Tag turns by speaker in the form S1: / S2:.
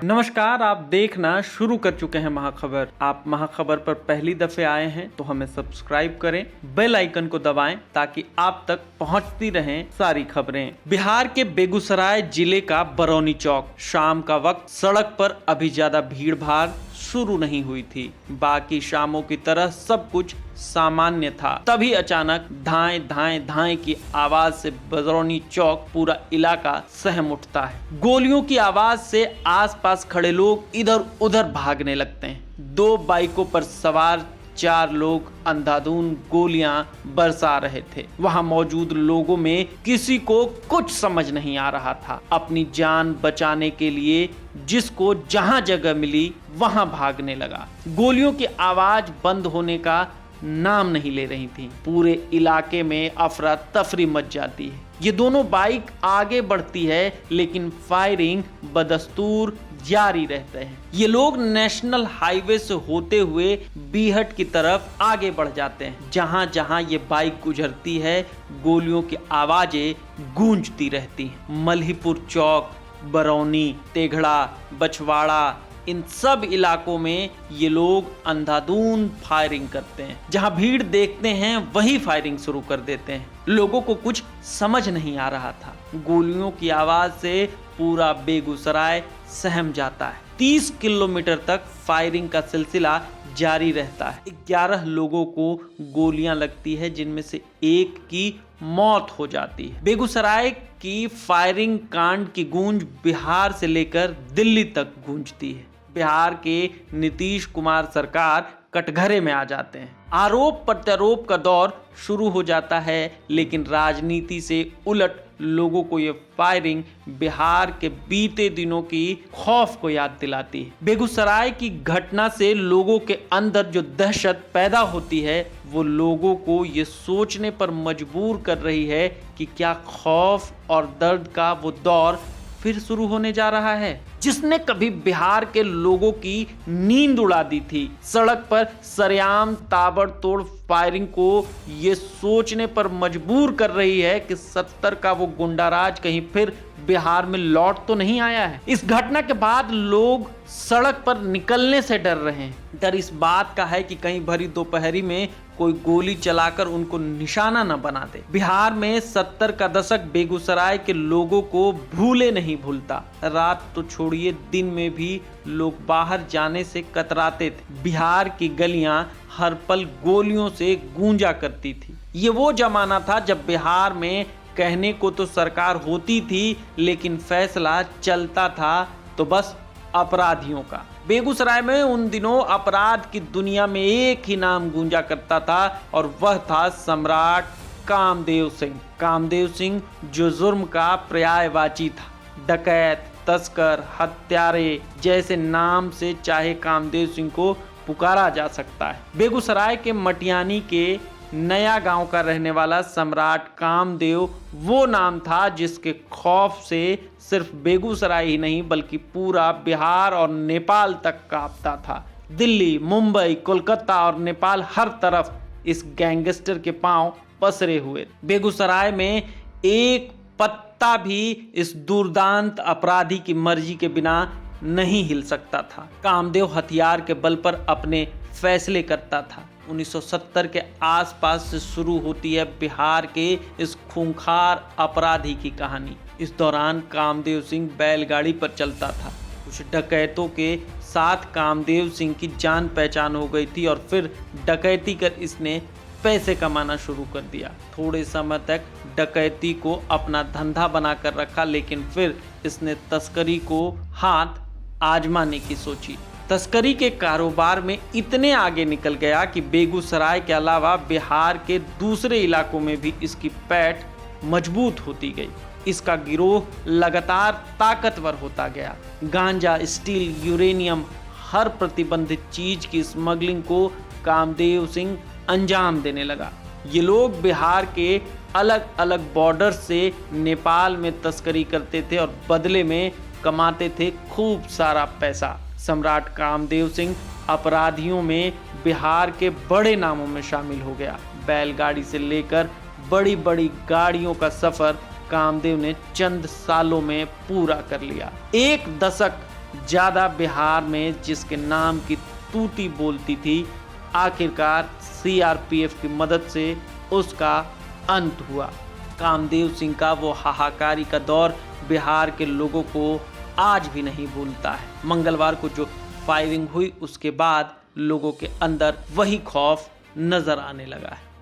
S1: नमस्कार, आप देखना शुरू कर चुके हैं महाखबर। आप महाखबर पर पहली दफे आए हैं तो हमें सब्सक्राइब करें, बेल आइकन को दबाएं ताकि आप तक पहुंचती रहें सारी खबरें। बिहार के बेगूसराय जिले का बरौनी चौक, शाम का वक्त सड़क पर अभी ज्यादा भीड़ भाड़ शुरू नहीं हुई थी। बाकी शामों की तरह सब कुछ सामान्य था। तभी अचानक धाएं धाएं धाएं की आवाज से बरौनी चौक पूरा इलाका सहम उठता है। गोलियों की आवाज से आसपास खड़े लोग इधर उधर भागने लगते हैं। 2 बाइकों पर सवार 4 लोग अंधाधुंध गोलियां बरसा रहे थे। वहां मौजूद लोगों में किसी को कुछ समझ नहीं आ रहा था। अपनी जान बचाने के लिए जिसको जहां जगह मिली वहां भागने लगा। गोलियों की आवाज बंद होने का नाम नहीं ले रही थी। पूरे इलाके में अफरा तफरी मच जाती है। ये दोनों बाइक आगे बढ़ती है लेकिन फायरिंग बदस्तूर जारी रहते हैं। ये लोग नेशनल हाईवे से होते हुए बीहट की तरफ आगे बढ़ जाते हैं। जहां जहां ये बाइक गुजरती है गोलियों की आवाजें गूंजती रहती हैं। मल्हीपुर चौक, बरौनी, तेघड़ा, बछवाड़ा, इन सब इलाकों में ये लोग अंधाधुंध फायरिंग करते हैं। जहां भीड़ देखते हैं वही फायरिंग शुरू कर देते हैं। लोगों को कुछ समझ नहीं आ रहा था। गोलियों की आवाज से पूरा बेगूसराय सहम जाता है। 30 किलोमीटर तक फायरिंग का सिलसिला जारी रहता है। 11 लोगों को गोलियां लगती है जिनमें से एक की मौत हो जाती है। बेगूसराय की फायरिंग कांड की गूंज बिहार से लेकर दिल्ली तक गूंजती है। बिहार के नीतीश कुमार सरकार कटघरे में आ जाते हैं। आरोप प्रत्यारोप का दौर शुरू हो जाता है, लेकिन राजनीति से उलट लोगों को ये फायरिंग बिहार के बीते दिनों की खौफ को याद दिलाती है। बेगूसराय की घटना से लोगों के अंदर जो दहशत पैदा होती है वो लोगों को ये सोचने पर मजबूर कर रही है कि क्या खौफ और दर्द का वो दौर फिर शुरू होने जा रहा है जिसने कभी बिहार के लोगों की नींद उड़ा दी थी। सड़क पर सरेआम ताबड़तोड़ फायरिंग को ये सोचने पर मजबूर कर रही है कि 70 का वो गुंडाराज कहीं फिर बिहार में लौट तो नहीं आया है। इस घटना के बाद लोग सड़क पर निकलने से डर रहे हैं। डर इस बात का है कि कहीं भरी दोपहरी में कोई गोली चलाकर उनको निशाना न बना दे। बिहार में 70 का दशक बेगूसराय के लोगों को भूले नहीं भूलता। रात तो छोड़िए, दिन में भी लोग बाहर जाने से कतराते थे। बिहार की गलियां हर पल गोलियों से गूंजा करती थी। ये वो जमाना था जब बिहार में कहने को तो सरकार होती थी लेकिन फैसला चलता था तो बस अपराधियों का। बेगूसराय में उन दिनों अपराध की दुनिया में एक ही नाम गूंजा करता था और वह था सम्राट कामदेव सिंह। कामदेव सिंह जो जुर्म का पर्यायवाची था। डकैत, तस्कर, हत्यारे जैसे नाम से चाहे कामदेव सिंह को पुकारा जा सकता है। बेगूसराय के मटियानी के नया गांव का रहने वाला सम्राट कामदेव वो नाम था जिसके खौफ से सिर्फ बेगूसराय ही नहीं बल्कि पूरा बिहार और नेपाल तक कांपता था। दिल्ली, मुंबई, कोलकाता और नेपाल हर तरफ इस गैंगस्टर के पांव पसरे हुए। बेगूसराय में एक पत्ता भी इस दुर्दांत अपराधी की मर्जी के बिना नहीं हिल सकता था। कामदेव हथियार के बल पर अपने फैसले करता था। 1970 के आसपास से शुरू होती है बिहार के इस खूंखार अपराधी की कहानी। इस दौरान कामदेव सिंह बैलगाड़ी पर चलता था। कुछ डकैतों के साथ कामदेव सिंह की जान पहचान हो गई थी और फिर डकैती कर इसने पैसे कमाना शुरू कर दिया। थोड़े समय तक डकैती को अपना धंधा बनाकर रखा, लेकिन फिर इसने तस्करी को हाथ आजमाने की सोची। तस्करी के कारोबार में इतने आगे निकल गया कि बेगूसराय के अलावा बिहार के दूसरे इलाकों में भी इसकी पैठ मजबूत होती गई। इसका गिरोह लगातार ताकतवर होता गया। गांजा, स्टील, यूरेनियम, हर प्रतिबंधित चीज की स्मगलिंग को कामदेव सिंह अंजाम देने लगा। ये लोग बिहार के अलग अलग बॉर्डर से नेपाल में तस्करी करते थे और बदले में कमाते थे खूब सारा पैसा। सम्राट कामदेव सिंह अपराधियों में बिहार के बड़े नामों में शामिल हो गया। बैलगाड़ी से लेकर बड़ी बड़ी गाड़ियों का सफर कामदेव ने चंद सालों में पूरा कर लिया। एक दशक ज्यादा बिहार में जिसके नाम की तूती बोलती थी, आखिरकार सीआरपीएफ की मदद से उसका अंत हुआ। कामदेव सिंह का वो हाहाकारी का दौर बिहार के लोगों को आज भी नहीं भूलता है। मंगलवार को जो फायरिंग हुई उसके बाद लोगों के अंदर वही खौफ नजर आने लगा है।